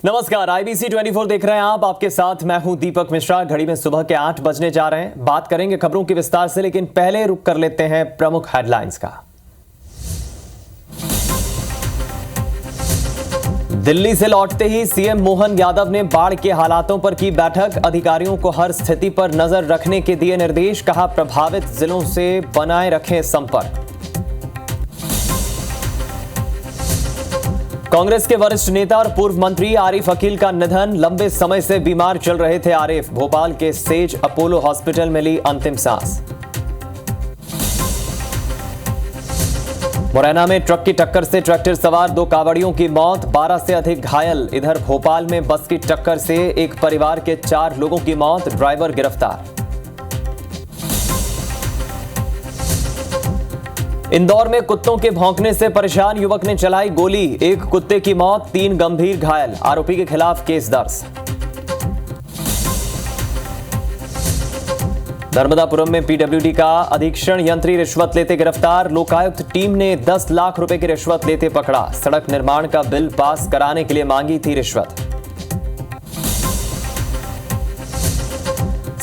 नमस्कार, IBC 24 देख रहे हैं आप। आपके साथ मैं हूं दीपक मिश्रा। घड़ी में सुबह के 8 बजने जा रहे हैं। बात करेंगे खबरों की विस्तार से, लेकिन पहले रुक कर लेते हैं प्रमुख हेडलाइंस का। दिल्ली से लौटते ही सीएम मोहन यादव ने बाढ़ के हालातों पर की बैठक। अधिकारियों को हर स्थिति पर नजर रखने के दिए निर्देश। कहा, प्रभावित जिलों से बनाए रखें संपर्क। कांग्रेस के वरिष्ठ नेता और पूर्व मंत्री आरिफ अकील का निधन। लंबे समय से बीमार चल रहे थे आरिफ। भोपाल के सेज अपोलो हॉस्पिटल में ली अंतिम सांस। मुरैना में ट्रक की टक्कर से ट्रैक्टर सवार 2 कांवड़ियों की मौत, 12 से अधिक घायल। इधर भोपाल में बस की टक्कर से एक परिवार के 4 लोगों की मौत, ड्राइवर गिरफ्तार। इंदौर में कुत्तों के भौंकने से परेशान युवक ने चलाई गोली। एक कुत्ते की मौत, 3 गंभीर घायल। आरोपी के खिलाफ केस दर्ज। नर्मदापुरम में पीडब्ल्यूडी का अधीक्षण यंत्री रिश्वत लेते गिरफ्तार। लोकायुक्त टीम ने 10 लाख रुपए की रिश्वत लेते पकड़ा। सड़क निर्माण का बिल पास कराने के लिए मांगी थी रिश्वत।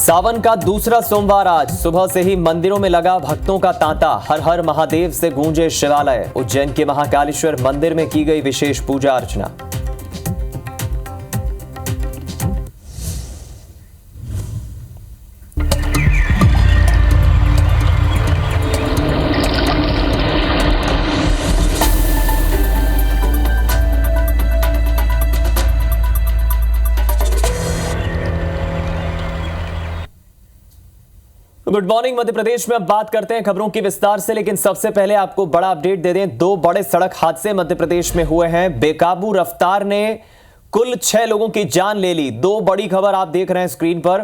सावन का दूसरा सोमवार आज। सुबह से ही मंदिरों में लगा भक्तों का तांता। हर हर महादेव से गूंजे शिवालय। उज्जैन के महाकालेश्वर मंदिर में की गई विशेष पूजा अर्चना। Good morning. मध्य प्रदेश में अब बात करते हैं खबरों की विस्तार से, लेकिन सबसे पहले आपको बड़ा अपडेट दे दें। 2 बड़े सड़क हादसे मध्य प्रदेश में हुए हैं। बेकाबू रफ्तार ने कुल 6 लोगों की जान ले ली। 2 बड़ी खबर आप देख रहे हैं स्क्रीन पर।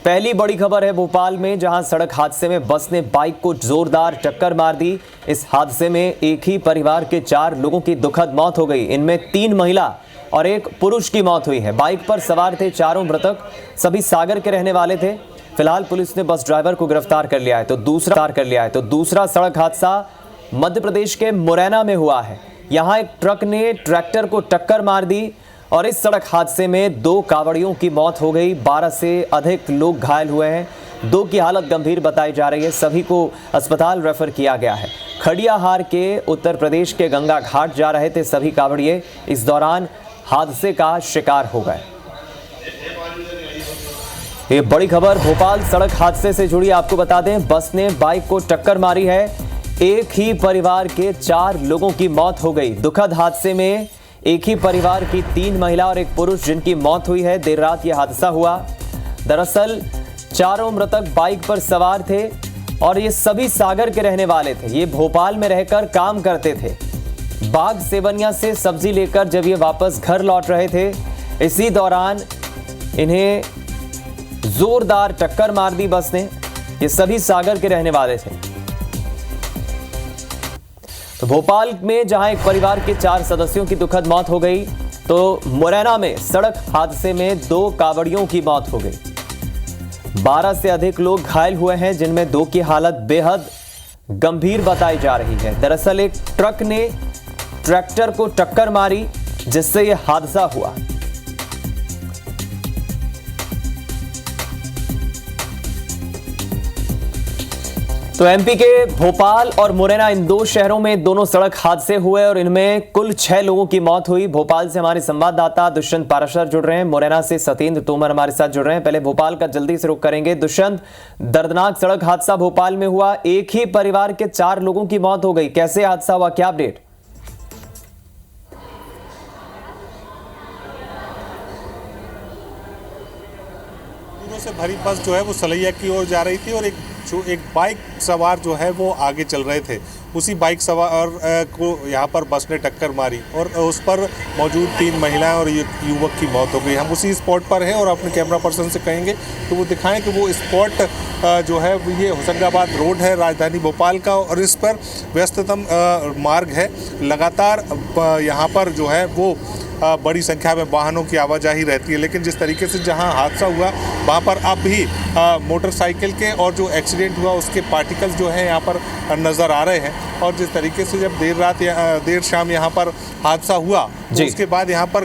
पहली बड़ी खबर है भोपाल में, जहां सड़क हादसे में बस ने बाइक को जोरदार टक्कर मार दी। इस हादसे में एक ही परिवार के 4 लोगों की दुखद मौत हो गई। इनमें 3 महिला और 1 पुरुष की मौत हुई है। बाइक पर सवार थे चारों मृतक, सभी सागर के रहने वाले थे। फिलहाल पुलिस ने बस ड्राइवर को गिरफ्तार कर लिया है। तो दूसरा सड़क हादसा मध्य प्रदेश के मुरैना में हुआ है। यहां एक ट्रक ने ट्रैक्टर को टक्कर मार दी और इस सड़क हादसे में 2 कांवड़ियों की मौत हो गई। 12 से अधिक लोग घायल हुए हैं। 2 की हालत गंभीर बताई जा रही है। सभी को अस्पताल रेफर किया गया है। खड़ियाहार के उत्तर प्रदेश के गंगा घाट जा रहे थे सभी कांवड़िए। इस दौरान हादसे का शिकार हो गए। ये बड़ी खबर भोपाल सड़क हादसे से जुड़ी आपको बता दें। बस ने बाइक को टक्कर मारी है। एक ही परिवार के 4 लोगों की मौत हो गई। दुखद हादसे में एक ही परिवार की 3 महिला और 1 पुरुष जिनकी मौत हुई है। देर रात यह हादसा हुआ। दरअसल चारों मृतक बाइक पर सवार थे और ये सभी सागर के रहने वाले थे। ये भोपाल में रहकर काम करते थे। बाग सेवनिया से सब्जी लेकर जब ये वापस घर लौट रहे थे, इसी दौरान इन्हें जोरदार टक्कर मार दी बस ने। ये सभी सागर के रहने वाले थे। तो भोपाल में जहां एक परिवार के 4 सदस्यों की दुखद मौत हो गई, तो मुरैना में सड़क हादसे में 2 कांवड़ियों की मौत हो गई। 12 से अधिक लोग घायल हुए हैं, जिनमें 2 की हालत बेहद गंभीर बताई जा रही है। दरअसल एक ट्रक ने ट्रैक्टर को टक्कर मारी, जिससे यह हादसा हुआ। तो एमपी के भोपाल और मुरैना, इन 2 शहरों में दोनों सड़क हादसे हुए और इनमें कुल 6 लोगों की मौत हुई। भोपाल से हमारे संवाददाता दुष्यंत पाराशर जुड़ रहे हैं। मुरैना से सतेंद्र तोमर हमारे साथ जुड़ रहे हैं। पहले भोपाल का जल्दी से रुख करेंगे। दुष्यंत, दर्दनाक सड़क हादसा भोपाल में हुआ। एक ही परिवार के 4 लोगों की मौत हो गई। कैसे हादसा हुआ, क्या अपडेट? से भरी बस जो है वो सलैया की ओर जा रही थी और एक बाइक सवार जो है वो आगे चल रहे थे। उसी बाइक सवार को यहाँ पर बस ने टक्कर मारी और उस पर मौजूद 3 महिलाएं और युवक की मौत हो गई। हम उसी स्पॉट पर हैं और अपने कैमरा पर्सन से कहेंगे तो वो दिखाएं कि वो स्पॉट जो है ये होशंगाबाद रोड है, राजधानी भोपाल का, और इस पर व्यस्ततम मार्ग है। लगातार यहाँ पर जो है वो बड़ी संख्या में वाहनों की आवाजाही रहती है, लेकिन जिस तरीके से जहां हादसा हुआ वहां पर अब भी मोटरसाइकिल के और जो एक्सीडेंट हुआ उसके पार्टिकल्स जो है यहाँ पर नज़र आ रहे हैं। और जिस तरीके से जब देर शाम यहाँ पर हादसा हुआ तो उसके बाद यहाँ पर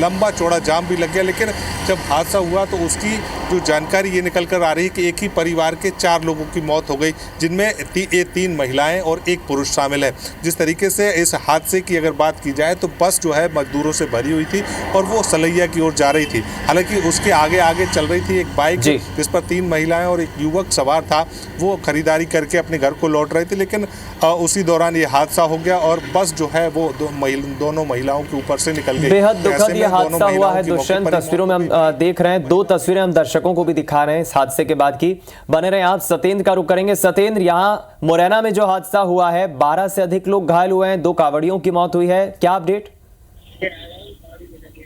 लंबा चौड़ा जाम भी लग गया, लेकिन जब हादसा हुआ तो उसकी जो जानकारी ये निकल कर आ रही है कि एक ही परिवार के 4 लोगों की मौत हो गई, जिनमें 3 महिलाएं और 1 पुरुष शामिल है। जिस तरीके से इस हादसे की अगर बात की जाए तो बस जो है मजदूरों से भरी हुई थी और वो सलैया की ओर जा रही थी। हालांकि उसके आगे चल रही थी एक बाइक जिस पर 3 महिलाएं और एक युवक सवार था। वो खरीदारी करके अपने घर को लौट रहे थे, लेकिन उसी दौरान ये हादसा हो गया और बस जो है वो दोनों महिलाओं के ऊपर से निकल गई। बेहद दुखद ये हादसा हुआ है दुष्यंत। तस्वीरों में हम देख रहे हैं, 2 तस्वीरें हम दर्शकों को भी दिखा रहे हैं इस हादसे के बाद की। बने रहे आप। सत्येंद्र का रुख करेंगे। सत्येंद्र, यहाँ मुरैना में जो हादसा हुआ है 12 से अधिक लोग घायल हुए हैं, 2 कांवड़ियों की मौत हुई है, क्या अपडेट?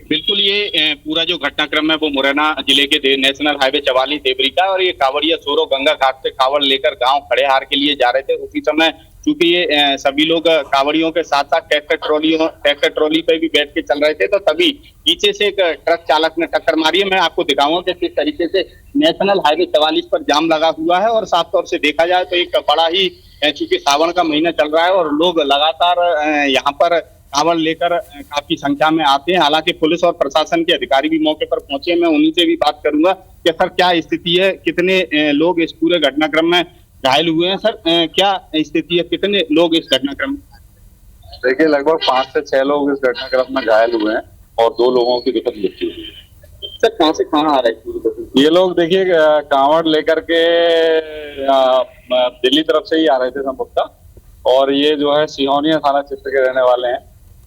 बिल्कुल, ये पूरा जो घटनाक्रम है वो मुरैना जिले के नेशनल हाईवे 44 देवरी का, और ये कांवड़िया सोरो गंगा घाट से कांवड़ लेकर गांव खड़ेहार के लिए जा रहे थे। उसी समय चूंकि ये सभी लोग कांवड़ियों के साथ साथ ट्रैक्टर ट्रॉली पे भी बैठ के चल रहे थे, तो तभी पीछे से एक ट्रक चालक ने टक्कर मारी है। मैं आपको दिखाऊंगा कि किस तरीके से नेशनल हाईवे 44 पर जाम लगा हुआ है। और साफ तौर से देखा जाए तो एक बड़ा ही, चूंकि सावन का महीना चल रहा है और लोग लगातार यहाँ पर कांवड़ लेकर काफी संख्या में आते हैं। हालांकि पुलिस और प्रशासन के अधिकारी भी मौके पर पहुंचे। मैं उन्हीं से भी बात करूंगा कि सर क्या स्थिति है, कितने लोग इस पूरे घटनाक्रम में घायल हुए हैं। सर क्या स्थिति है, कितने लोग इस घटनाक्रम में? देखिए, लगभग 5 से 6 लोग इस घटनाक्रम में घायल हुए हैं और 2 लोगों की दुखद मृत्यु हुई है। सर कहाँ से कहाँ आ रहे थे ये लोग? देखिए, कांवड़ लेकर के दिल्ली तरफ से ही आ रहे थे संभवतः, और ये जो है सिहोनिया थाना क्षेत्र के रहने वाले हैं,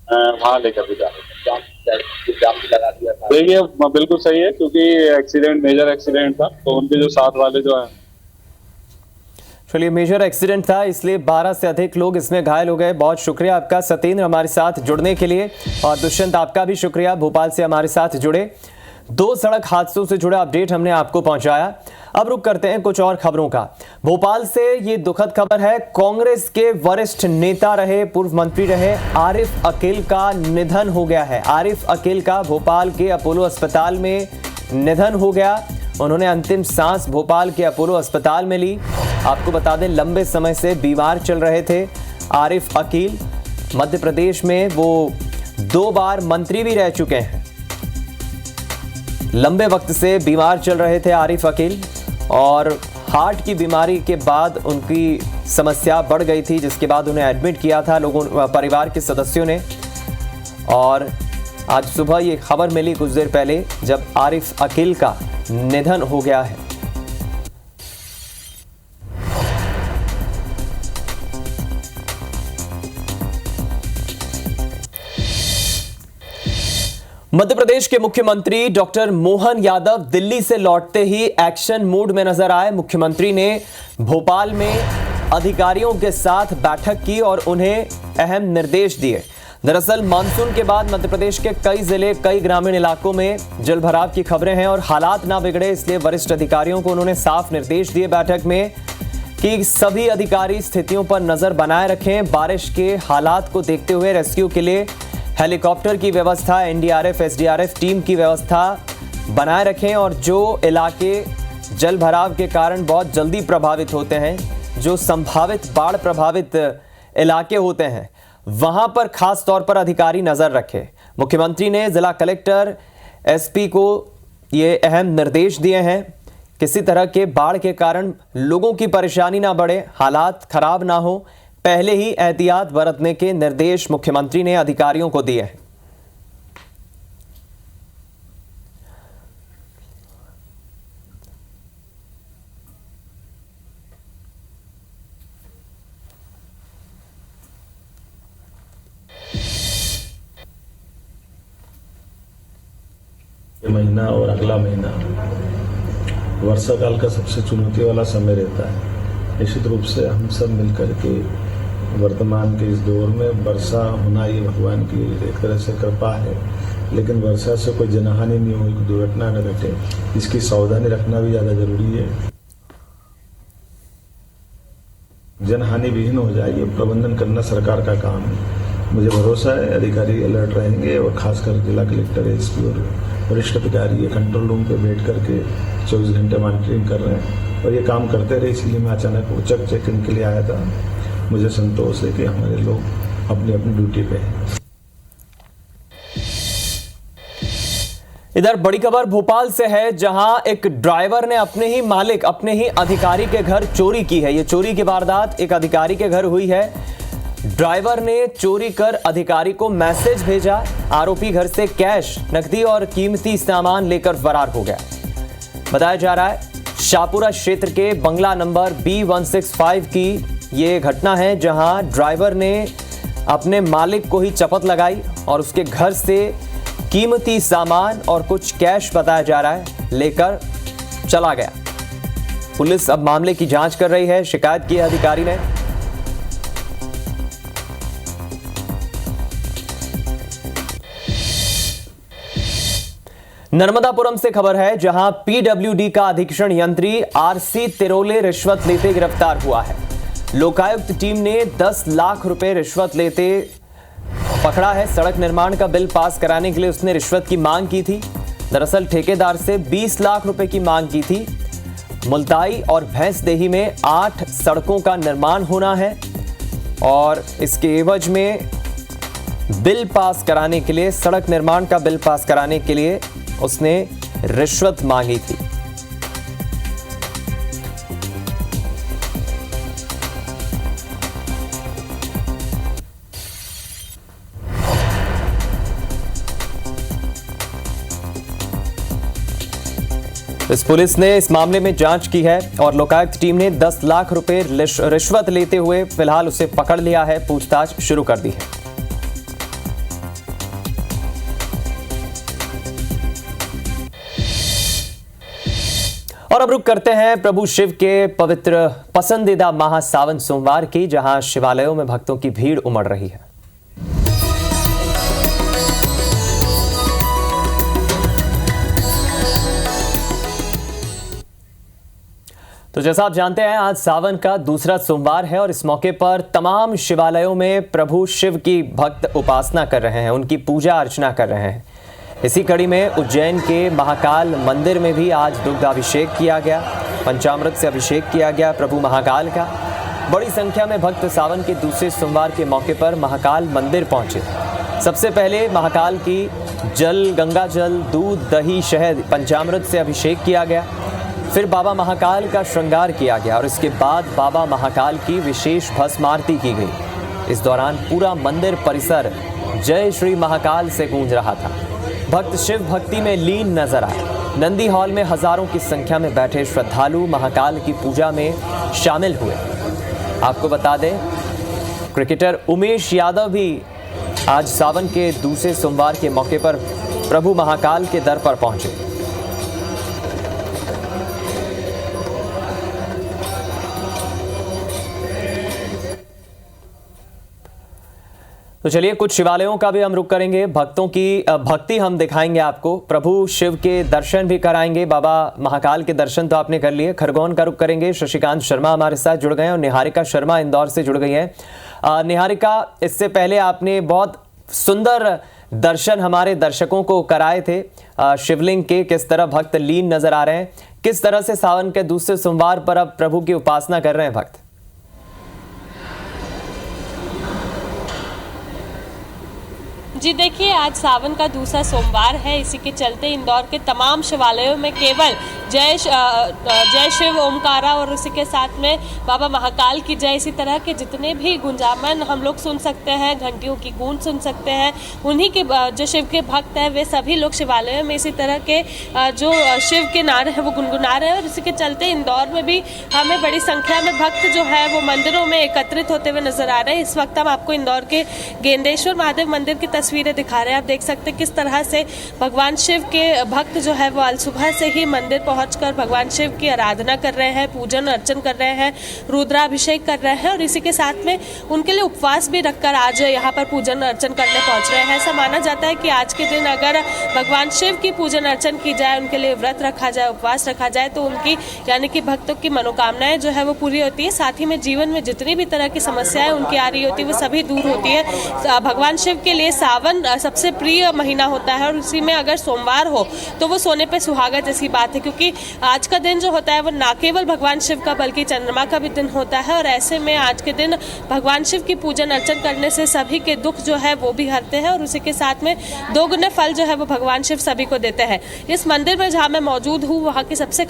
वहां लेकर भी जा रहे थे। देखिए, बिल्कुल सही है, क्योंकि मेजर एक्सीडेंट था, तो उनके जो साथ वाले जो है, चलिए, मेजर एक्सीडेंट था इसलिए 12 से अधिक लोग इसमें घायल हो गए। बहुत शुक्रिया आपका सत्येंद्र हमारे साथ जुड़ने के लिए, और दुष्यंत आपका भी शुक्रिया भोपाल से हमारे साथ जुड़े। 2 सड़क हादसों से जुड़ा अपडेट हमने आपको पहुंचाया। अब रुक करते हैं कुछ और खबरों का। भोपाल से ये दुखद खबर है, कांग्रेस के वरिष्ठ नेता रहे, पूर्व मंत्री रहे आरिफ अकील का निधन हो गया है। आरिफ अकील का भोपाल के अपोलो अस्पताल में निधन हो गया। उन्होंने अंतिम सांस भोपाल के अपोलो अस्पताल में ली। आपको बता दें, लंबे समय से बीमार चल रहे थे आरिफ अकील। मध्य प्रदेश में वो 2 बार मंत्री भी रह चुके हैं। लंबे वक्त से बीमार चल रहे थे आरिफ अकील, और हार्ट की बीमारी के बाद उनकी समस्या बढ़ गई थी, जिसके बाद उन्हें एडमिट किया था परिवार के सदस्यों ने। और आज सुबह ये खबर मिली कुछ देर पहले, जब आरिफ अकील का निधन हो गया है। मध्य प्रदेश के मुख्यमंत्री डॉक्टर मोहन यादव दिल्ली से लौटते ही एक्शन मूड में नजर आए। मुख्यमंत्री ने भोपाल में अधिकारियों के साथ बैठक की और उन्हें अहम निर्देश दिए। दरअसल मानसून के बाद मध्य प्रदेश के कई जिले, कई ग्रामीण इलाकों में जलभराव की खबरें हैं और हालात ना बिगड़े, इसलिए वरिष्ठ अधिकारियों को उन्होंने साफ निर्देश दिए बैठक में कि सभी अधिकारी स्थितियों पर नजर बनाए रखें। बारिश के हालात को देखते हुए रेस्क्यू के लिए हेलीकॉप्टर की व्यवस्था, एनडीआरएफ, एसडीआरएफ टीम की व्यवस्था बनाए रखें, और जो इलाके जल भराव के कारण बहुत जल्दी प्रभावित होते हैं, जो संभावित बाढ़ प्रभावित इलाके होते हैं, वहां पर खास तौर पर अधिकारी नजर रखें। मुख्यमंत्री ने जिला कलेक्टर, एसपी को ये अहम निर्देश दिए हैं। किसी तरह के बाढ़ के कारण लोगों की परेशानी ना बढ़े, हालात खराब ना हो, पहले ही एहतियात बरतने के निर्देश मुख्यमंत्री ने अधिकारियों को दिए हैं। ये महीना और अगला महीना वर्षा काल का सबसे चुनौती वाला समय रहता है। निश्चित रूप से हम सब मिलकर के वर्तमान के इस दौर में वर्षा होना ये भगवान की एक तरह से कृपा है, लेकिन वर्षा से कोई जनहानि नहीं हो, कोई दुर्घटना न घटे, इसकी सावधानी रखना भी ज़्यादा जरूरी है। जनहानि विहीन हो जाए, ये प्रबंधन करना सरकार का काम है। मुझे भरोसा है अधिकारी अलर्ट रहेंगे और खासकर जिला कलेक्टर, एसपी और वरिष्ठ अधिकारी ये कंट्रोल रूम पे बैठ करके 24 घंटे मॉनिटरिंग कर रहे हैं और ये काम करते रहे। इसलिए मैं अचानक उचक चेकिंग के लिए आया था। मुझे संतोष है कि हमारे लोग अपनी अपनी ड्यूटी पे हैं। इधर बड़ी खबर भोपाल से है, जहां एक ड्राइवर ने अपने ही मालिक, अपने ही अधिकारी के घर चोरी की है। यह चोरी की वारदात एक अधिकारी के घर हुई है। ड्राइवर ने चोरी कर अधिकारी को मैसेज भेजा। आरोपी घर से कैश, नकदी और कीमती सामान लेकर फरार हो गया। बताया जा रहा है शाहपुरा क्षेत्र के बंगला नंबर B165 की ये घटना है, जहां ड्राइवर ने अपने मालिक को ही चपत लगाई और उसके घर से कीमती सामान और कुछ कैश, बताया जा रहा है, लेकर चला गया। पुलिस अब मामले की जांच कर रही है। शिकायत की है अधिकारी ने। नर्मदापुरम से खबर है, जहां पीडब्ल्यूडी का अधीक्षण यंत्री आरसी तिरोले रिश्वत लेते गिरफ्तार हुआ है। लोकायुक्त टीम ने 10 लाख रुपए रिश्वत लेते पकड़ा है। सड़क निर्माण का बिल पास कराने के लिए उसने रिश्वत की मांग की थी। दरअसल ठेकेदार से 20 लाख रुपए की मांग की थी। मुल्ताई और भैंसदेही में 8 सड़कों का निर्माण होना है और इसके एवज में बिल पास कराने के लिए, सड़क निर्माण का बिल पास कराने के लिए उसने रिश्वत मांगी थी। इस पुलिस ने इस मामले में जांच की है और लोकायुक्त टीम ने 10 लाख रुपए रिश्वत लेते हुए फिलहाल उसे पकड़ लिया है। पूछताछ शुरू कर दी है। और अब रुक करते हैं प्रभु शिव के पवित्र पसंदीदा माह सावन सोमवार की, जहां शिवालयों में भक्तों की भीड़ उमड़ रही है। तो जैसा आप जानते हैं, आज सावन का दूसरा सोमवार है और इस मौके पर तमाम शिवालयों में प्रभु शिव की भक्त उपासना कर रहे हैं, उनकी पूजा अर्चना कर रहे हैं। इसी कड़ी में उज्जैन के महाकाल मंदिर में भी आज दुग्धाभिषेक किया गया। पंचामृत से अभिषेक किया गया प्रभु महाकाल का। बड़ी संख्या में भक्त सावन के दूसरे सोमवार के मौके पर महाकाल मंदिर पहुंचे। सबसे पहले महाकाल की जल, गंगा जल, दूध, दही, शहद, पंचामृत से अभिषेक किया गया। फिर बाबा महाकाल का श्रृंगार किया गया और इसके बाद बाबा महाकाल की विशेष भस्म आरती की गई। इस दौरान पूरा मंदिर परिसर जय श्री महाकाल से गूंज रहा था। भक्त शिव भक्ति में लीन नजर आए। नंदी हॉल में हजारों की संख्या में बैठे श्रद्धालु महाकाल की पूजा में शामिल हुए। आपको बता दें, क्रिकेटर उमेश यादव भी आज सावन के दूसरे सोमवार के मौके पर प्रभु महाकाल के दर पर पहुंचे। तो चलिए कुछ शिवालयों का भी हम रुख करेंगे। भक्तों की भक्ति हम दिखाएंगे आपको। प्रभु शिव के दर्शन भी कराएंगे। बाबा महाकाल के दर्शन तो आपने कर लिए। खरगोन का रुख करेंगे। शशिकांत शर्मा हमारे साथ जुड़ गए हैं और निहारिका शर्मा इंदौर से जुड़ गई हैं। निहारिका, इससे पहले आपने बहुत सुंदर दर्शन हमारे दर्शकों को कराए थे शिवलिंग के। किस तरह भक्त लीन नजर आ रहे हैं, किस तरह से सावन के दूसरे सोमवार पर अब प्रभु की उपासना कर रहे हैं भक्त? जी देखिए, आज सावन का दूसरा सोमवार है। इसी के चलते इंदौर के तमाम शिवालयों में केवल जय शिव ओमकारा और उसी के साथ में बाबा महाकाल की जय, इसी तरह के जितने भी गुंजामन हम लोग सुन सकते हैं, घंटियों की गूंज सुन सकते हैं, उन्हीं के जो शिव के भक्त हैं वे सभी लोग शिवालयों में इसी तरह के जो शिव के नारे हैं वो गुनगुना रहे हैं। और इसी के चलते इंदौर में भी हमें बड़ी संख्या में भक्त जो है वो मंदिरों में एकत्रित होते हुए नजर आ रहे हैं। इस वक्त हम आपको इंदौर के गेंदेश्वर महादेव मंदिर की तस्वीरें दिखा रहे हैं। आप देख सकते हैं किस तरह से भगवान शिव के भक्त जो है वो आज सुबह से ही मंदिर पहुंचकर भगवान शिव की आराधना कर रहे हैं, पूजन अर्चन कर रहे हैं, रुद्राभिषेक कर रहे हैं और इसी के साथ में उनके लिए उपवास भी रखकर आज यहाँ पर पूजन अर्चन करने पहुंच रहे हैं। ऐसा माना जाता है कि आज के दिन अगर भगवान शिव की पूजन अर्चन की जाए, उनके लिए व्रत रखा जाए, उपवास रखा जाए तो उनकी यानी कि भक्तों की मनोकामनाएं जो है वो पूरी होती है। साथ ही में जीवन में जितनी भी तरह की समस्याएं उनकी आ रही होती है वो सभी दूर होती है। भगवान शिव के लिए सावन सबसे प्रिय महीना होता है और उसी में अगर सोमवार हो तो वो सोने पे सुहागा जैसी बात है, क्योंकि आज का दिन जो होता है वो ना केवल भगवान शिव का बल्कि चंद्रमा का भी दिन होता है। और ऐसे में आज के दिन भगवान शिव की पूजन अर्चन करने से सभी के दुख जो है वो भी हरते हैं और उसी के साथ में दोगुने फल जो है वो भगवान शिव सभी को देते हैं। इस मंदिर में जहाँ मैं मौजूद हूँ वहाँ की सबसे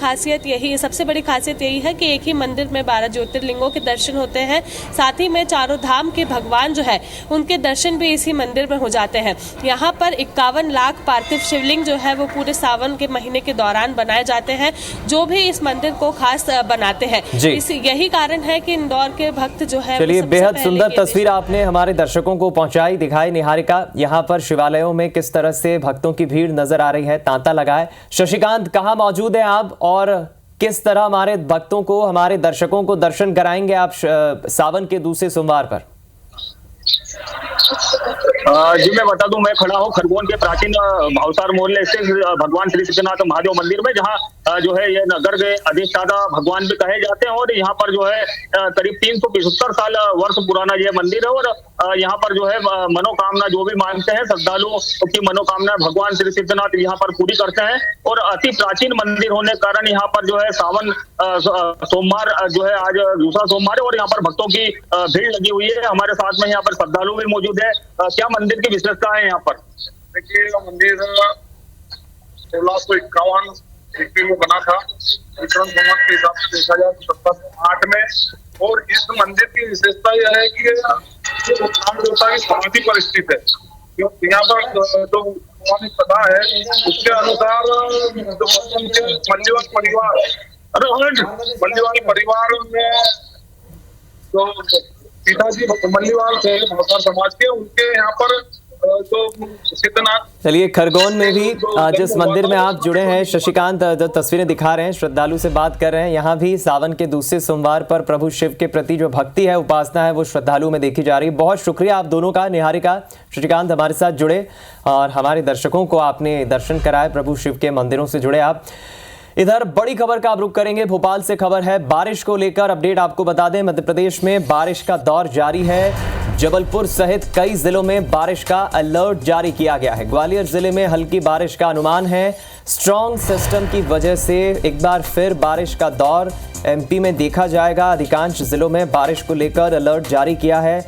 बड़ी खासियत यही है कि एक ही मंदिर में 12 ज्योतिर्लिंगों के दर्शन होते हैं। साथ ही में चारों धाम के भगवान जो है उनके दर्शन भी इसी मंदिर में हो जाते हैं। यहाँ पर 51 लाख पार्थिव शिवलिंग जो है वो पूरे सावन के महीने के दौरान बनाए जाते हैं, जो भी इस मंदिर को खास बनाते हैं। यही कारण है कि इंदौर के भक्त जो है, चलिए बेहद सुंदर तस्वीर आपने हमारे दर्शकों को पहुंचाई, दिखाई निहारिका। यहाँ पर शिवालयों में किस तरह से भक्तों की भीड़ नजर आ रही है, तांता लगा है। शशिकांत, कहाँ मौजूद है आप और किस तरह हमारे भक्तों को, हमारे दर्शकों को दर्शन कराएंगे आप सावन के दूसरे सोमवार पर? जी मैं बता दूं, मैं खड़ा हूं खरगोन के प्राचीन भावसार मोहल्ले स्थित भगवान श्री सिद्धनाथ महादेव मंदिर में, जहां जो है ये नगर के अधिष्ठाता भगवान भी कहे जाते हैं और यहाँ पर जो है करीब 375 साल वर्ष पुराना ये मंदिर है। और यहाँ पर जो है मनोकामना जो भी मांगते हैं श्रद्धालुओं की मनोकामना भगवान श्री सिद्धनाथ यहाँ पर पूरी करते हैं। और अति प्राचीन मंदिर होने के कारण यहाँ पर जो है सावन सोमवार जो है आज दूसरा सोमवार है और यहाँ पर भक्तों की भीड़ लगी हुई है। हमारे साथ में यहाँ पर श्रद्धालु भी मौजूद है। क्या मंदिर की विशेषता है यहाँ पर? देखिए मंदिर 1651 ईस्वी में बना था, विक्रम संवत के हिसाब से देखा जाए 1708 में। और इस मंदिर की विशेषता यह है कि उत्थान देवता की समाधि पर स्थित है। यहाँ पर जो पुरानी कथा है उसके अनुसार मल्लीवाल परिवार में जो पिताजी मल्लीवाल थे भावसार समाज के, उनके यहाँ पर जो सिद्धनाथ। चलिए खरगोन में भी जिस मंदिर में आप जुड़े हैं शशिकांत, जो तस्वीरें दिखा रहे हैं, श्रद्धालु से बात कर रहे हैं, यहाँ भी सावन के दूसरे सोमवार पर प्रभु शिव के प्रति जो भक्ति है, उपासना है, वो श्रद्धालु में देखी जा रही है। बहुत शुक्रिया आप दोनों का, निहारिका, शशिकांत, हमारे साथ जुड़े और हमारे दर्शकों को आपने दर्शन कराए, प्रभु शिव के मंदिरों से जुड़े आप। इधर बड़ी खबर का आप रुख करेंगे, भोपाल से खबर है। बारिश को लेकर अपडेट आपको बता दें, मध्य प्रदेश में बारिश का दौर जारी है। जबलपुर सहित कई जिलों में बारिश का अलर्ट जारी किया गया है। ग्वालियर जिले में हल्की बारिश का अनुमान है। स्ट्रॉन्ग सिस्टम की वजह से एक बार फिर बारिश का दौर एमपी में देखा जाएगा। अधिकांश जिलों में बारिश को लेकर अलर्ट जारी किया है।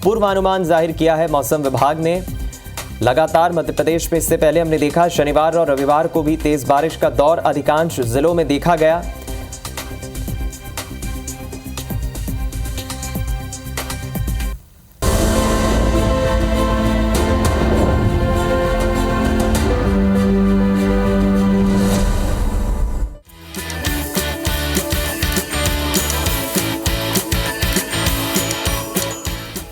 पूर्वानुमान जाहिर किया है मौसम विभाग ने। लगातार मध्य प्रदेश में इससे पहले हमने देखा शनिवार और रविवार को भी तेज बारिश का दौर अधिकांश जिलों में देखा गया।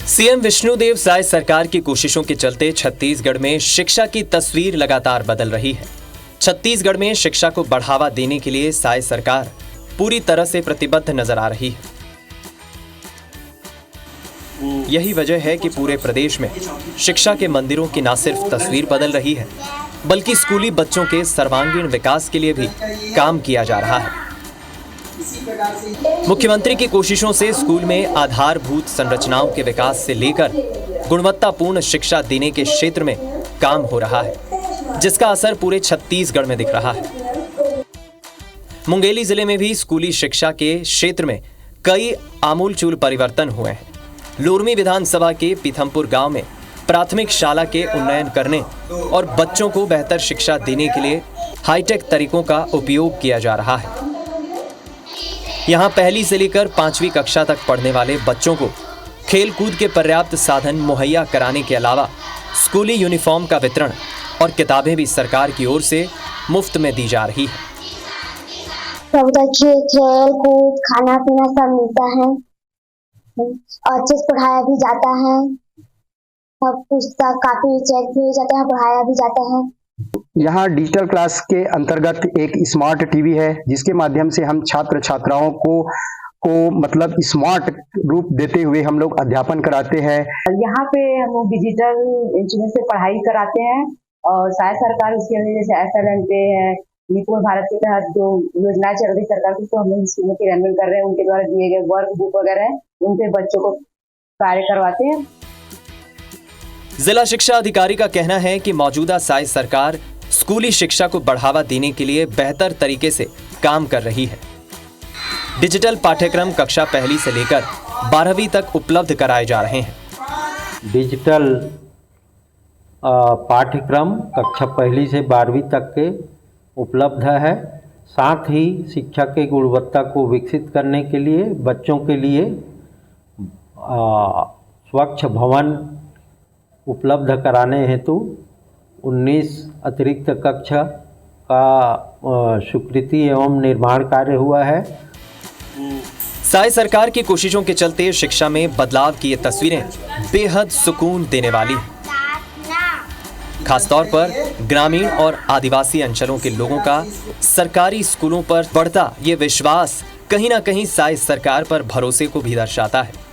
सीएम विष्णुदेव साय सरकार की कोशिशों के चलते छत्तीसगढ़ में शिक्षा की तस्वीर लगातार बदल रही है। छत्तीसगढ़ में शिक्षा को बढ़ावा देने के लिए साय सरकार पूरी तरह से प्रतिबद्ध नजर आ रही है। यही वजह है कि पूरे प्रदेश में शिक्षा के मंदिरों की न सिर्फ तस्वीर बदल रही है, बल्कि स्कूली बच्चों के सर्वांगीण विकास के लिए भी काम किया जा रहा है। मुख्यमंत्री की कोशिशों से स्कूल में आधारभूत संरचनाओं के विकास से लेकर गुणवत्तापूर्ण शिक्षा देने के क्षेत्र में काम हो रहा है, जिसका असर पूरे छत्तीसगढ़ में दिख रहा है। मुंगेली जिले में भी स्कूली शिक्षा के क्षेत्र में कई आमूलचूल परिवर्तन हुए हैं। लोरमी विधानसभा के पीथमपुर गांव में प्राथमिक शाला के उन्नयन करने और बच्चों को बेहतर शिक्षा देने के लिए हाईटेक तरीकों का उपयोग किया जा रहा है। यहाँ पहली से लेकर 5वीं कक्षा तक पढ़ने वाले बच्चों को खेल कूद के पर्याप्त साधन मुहैया कराने के अलावा स्कूली यूनिफॉर्म का वितरण और किताबें भी सरकार की ओर से मुफ्त में दी जा रही है। सब खेल कूद खाना पीना सब मिलता है और अच्छे से पढ़ाया भी जाता है। सब पुस्तक कापी चेक भी जाता है, पढ़ाया भी जाता है। यहाँ डिजिटल क्लास के अंतर्गत एक स्मार्ट टीवी है जिसके माध्यम से हम छात्र छात्राओं को मतलब स्मार्ट रूप देते हुए हम लोग अध्यापन कराते हैं। यहाँ पे हम लोग डिजिटल इंस्ट्रूमेंट से पढ़ाई कराते हैं और शायद सरकार उसके वजह से SLNP है, निपुण भारत के तहत जो योजनाएं चल रही सरकार की, तो हम लोग स्कूलों के क्रियान्वयन कर रहे हैं। उनके द्वारा दिए गए वर्क बुक वगैरह उनसे बच्चों को कार्य करवाते हैं। जिला शिक्षा अधिकारी का कहना है कि मौजूदा साई सरकार स्कूली शिक्षा को बढ़ावा देने के लिए बेहतर तरीके से काम कर रही है। डिजिटल पाठ्यक्रम कक्षा 1 से लेकर 12वीं तक उपलब्ध कराए जा रहे हैं। डिजिटल पाठ्यक्रम कक्षा 1 से 12वीं तक के उपलब्ध है। साथ ही शिक्षा की गुणवत्ता को विकसित करने के लिए बच्चों के लिए स्वच्छ भवन उपलब्ध कराने हेतु 19 अतिरिक्त कक्षा का स्वीकृति एवं निर्माण कार्य हुआ है। साई सरकार की कोशिशों के चलते शिक्षा में बदलाव की ये तस्वीरें बेहद सुकून देने वाली हैं। खासतौर पर ग्रामीण और आदिवासी अंचलों के लोगों का सरकारी स्कूलों पर बढ़ता ये विश्वास कहीं ना कहीं साई सरकार पर भरोसे को भी दर्शाता है।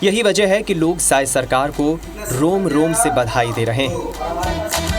यही वजह है कि लोग साई सरकार को रोम रोम से बधाई दे रहे हैं।